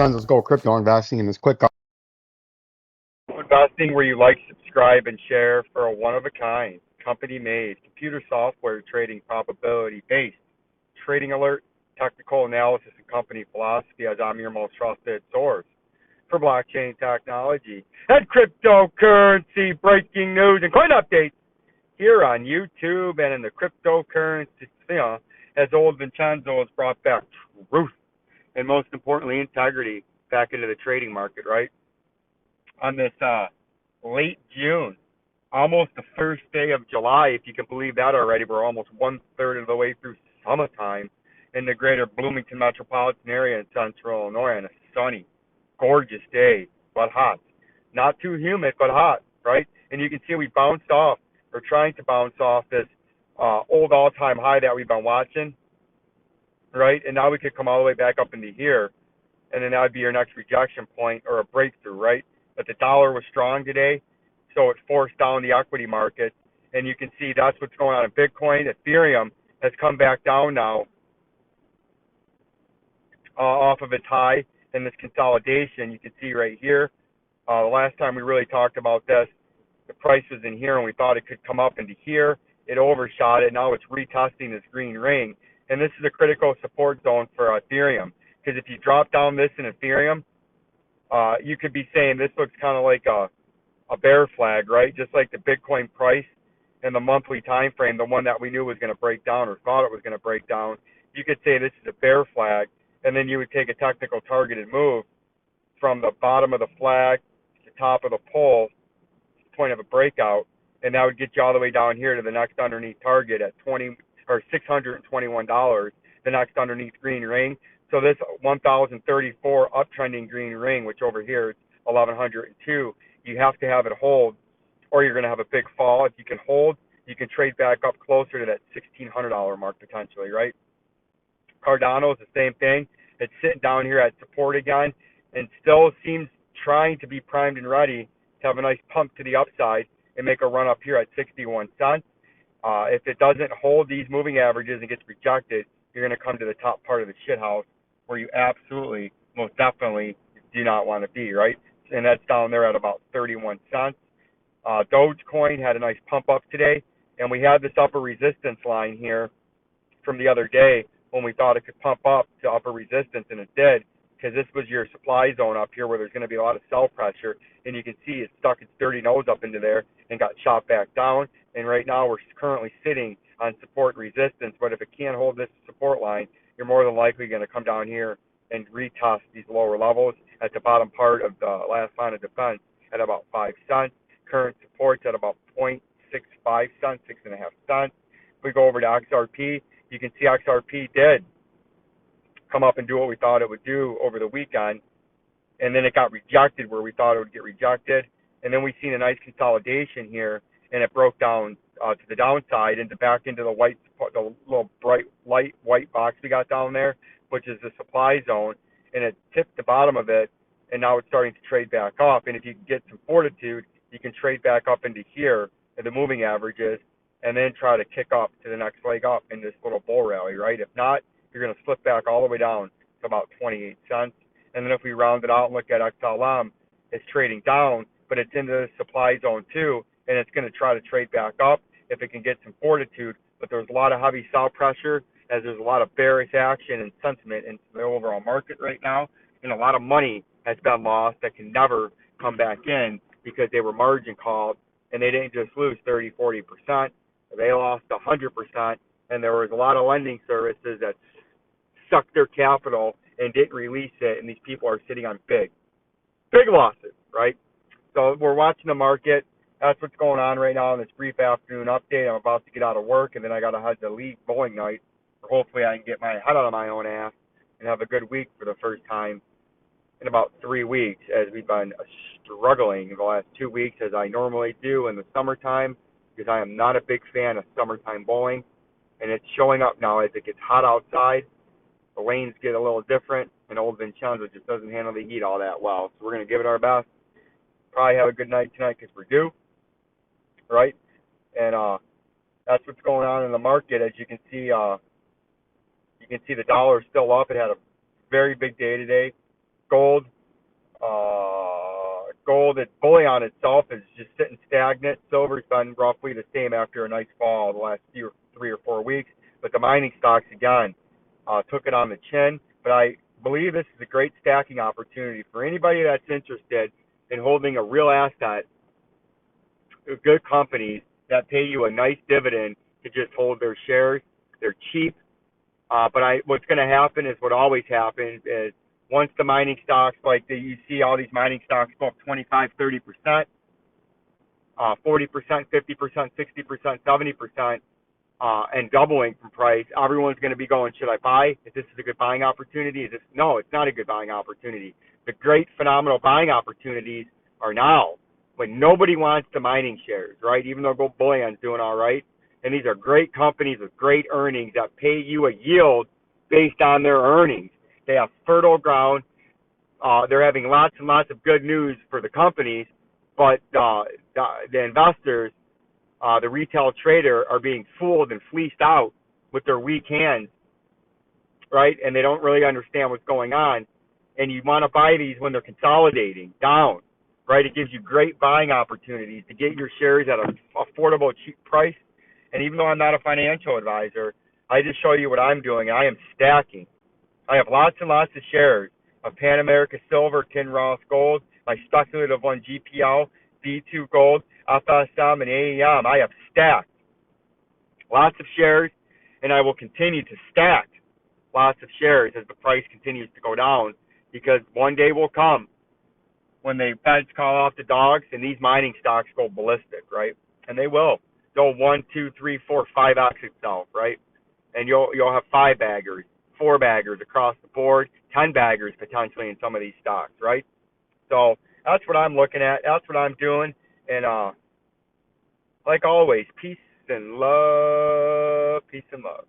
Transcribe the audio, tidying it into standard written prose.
Let's go crypto investing in this quick. Investing where you like, subscribe, and share for a one-of-a-kind, company-made, computer software trading probability-based, trading alert, technical analysis, and company philosophy, as I'm your most trusted source for blockchain technology and cryptocurrency breaking news and coin updates here on YouTube and in the cryptocurrency sphere, as old Vincenzo has brought back truth and, most importantly, integrity back into the trading market, right? On this late June, almost the first day of July, if you can believe that already. We're almost 1/3 of the way through summertime in the greater Bloomington metropolitan area in central Illinois on a sunny, gorgeous day, but hot. Not too humid, but hot, right? And you can see we bounced off, or trying to bounce off, this old all-time high that we've been watching, right? And now we could come all the way back up into here, and then that would be your next rejection point or a breakthrough, right? But the dollar was strong today, so it forced down the equity market. And you can see that's what's going on in Bitcoin. Ethereum has come back down now off of its high in this consolidation. You can see right here, the last time we really talked about this, the price was in here and we thought it could come up into here. It overshot it. Now it's retesting this green ring. And this is a critical support zone for Ethereum. Because if you drop down this in Ethereum, you could be saying this looks kind of like a bear flag, right? Just like the Bitcoin price and the monthly time frame, the one that we knew was going to break down or thought it was going to break down. You could say this is a bear flag, and then you would take a technical targeted move from the bottom of the flag to the top of the pole, point of a breakout, and that would get you all the way down here to the next underneath target at $621, the next underneath green ring. So this 1,034 uptrending green ring, which over here is 1,102, you have to have it hold, or you're going to have a big fall. If you can hold, you can trade back up closer to that $1,600 mark potentially, right? Cardano is the same thing. It's sitting down here at support again, and still seems trying to be primed and ready to have a nice pump to the upside and make a run up here at 61 cents. If it doesn't hold these moving averages and gets rejected, you're going to come to the top part of the shithouse where you absolutely, most definitely do not want to be, right? And that's down there at about 31 cents. Dogecoin had a nice pump up today, and we had this upper resistance line here from the other day when we thought it could pump up to upper resistance, and it did, because this was your supply zone up here where there's going to be a lot of sell pressure, and you can see it stuck its dirty nose up into there and got shot back down. And right now we're currently sitting on support resistance, but if it can't hold this support line, you're more than likely going to come down here and retest these lower levels at the bottom part of the last line of defense at about 5 cents. Current support's at about 0.65 cents, 6.5 cents. If we go over to XRP, you can see XRP did come up and do what we thought it would do over the weekend, and then it got rejected where we thought it would get rejected, and then we've seen a nice consolidation here, and it broke down to the downside and back into the little bright light white box we got down there, which is the supply zone, and it tipped the bottom of it, and now it's starting to trade back up. And if you can get some fortitude, you can trade back up into here at the moving averages, and then try to kick up to the next leg up in this little bull rally, right? If not, you're going to slip back all the way down to about 28 cents. And then if we round it out and look at XLM, it's trading down, but it's into the supply zone too, and it's going to try to trade back up if it can get some fortitude but there's a lot of heavy sell pressure as there's a lot of bearish action and sentiment in the overall market right now, and a lot of money has been lost that can never come back in because they were margin called, and they didn't just lose 30, 40%, they lost 100%, and there was a lot of lending services that sucked their capital and didn't release it, and these people are sitting on big losses, right? So we're watching the market. That's what's going on right now in this brief afternoon update. I'm about to get out of work, and then I got to head to league bowling night. Hopefully I can get my head out of my own ass and have a good week for the first time in about 3 weeks, as we've been struggling in the last 2 weeks as I normally do in the summertime, because I am not a big fan of summertime bowling, and it's showing up now as it gets hot outside. The lanes get a little different, and old Vincenzo just doesn't handle the heat all that well. So we're going to give it our best. Probably have a good night tonight because we're due, right? And that's what's going on in the market. As you can see the dollar is still up. It had a very big day today. Gold, its bullion itself is just sitting stagnant. Silver's been roughly the same after a nice fall the last 3 or 4 weeks. But the mining stocks again took it on the chin. But I believe this is a great stacking opportunity for anybody that's interested in holding a real asset, good companies that pay you a nice dividend to just hold their shares. They're cheap. But what's going to happen is what always happens is once the mining stocks, like you see all these mining stocks go up 25, 30%, 40%, 50%, 60%, 70%, and doubling from price, everyone's going to be going, should I buy? Is this a good buying opportunity? No, it's not a good buying opportunity. The great, phenomenal buying opportunities are now when nobody wants the mining shares, right? Even though gold bullion's doing all right. And these are great companies with great earnings that pay you a yield based on their earnings. They have fertile ground. They're having lots and lots of good news for the companies, but the investors, the retail trader, are being fooled and fleeced out with their weak hands, right? And they don't really understand what's going on. And you want to buy these when they're consolidating down, right? It gives you great buying opportunities to get your shares at an affordable, cheap price. And even though I'm not a financial advisor, I just show you what I'm doing. I am stacking. I have lots and lots of shares of Pan America Silver, Kinross Gold, my speculative one GPL, B2 Gold, FSM, and AEM. I have stacked lots of shares, and I will continue to stack lots of shares as the price continues to go down, because one day will come when the feds call off the dogs and these mining stocks go ballistic, right? And they will. They'll 1, 2, 3, 4, 5x itself, right? And you'll have 5 baggers, 4 baggers across the board, 10 baggers potentially in some of these stocks, right? So that's what I'm looking at. That's what I'm doing. And like always, peace and love. Peace and love.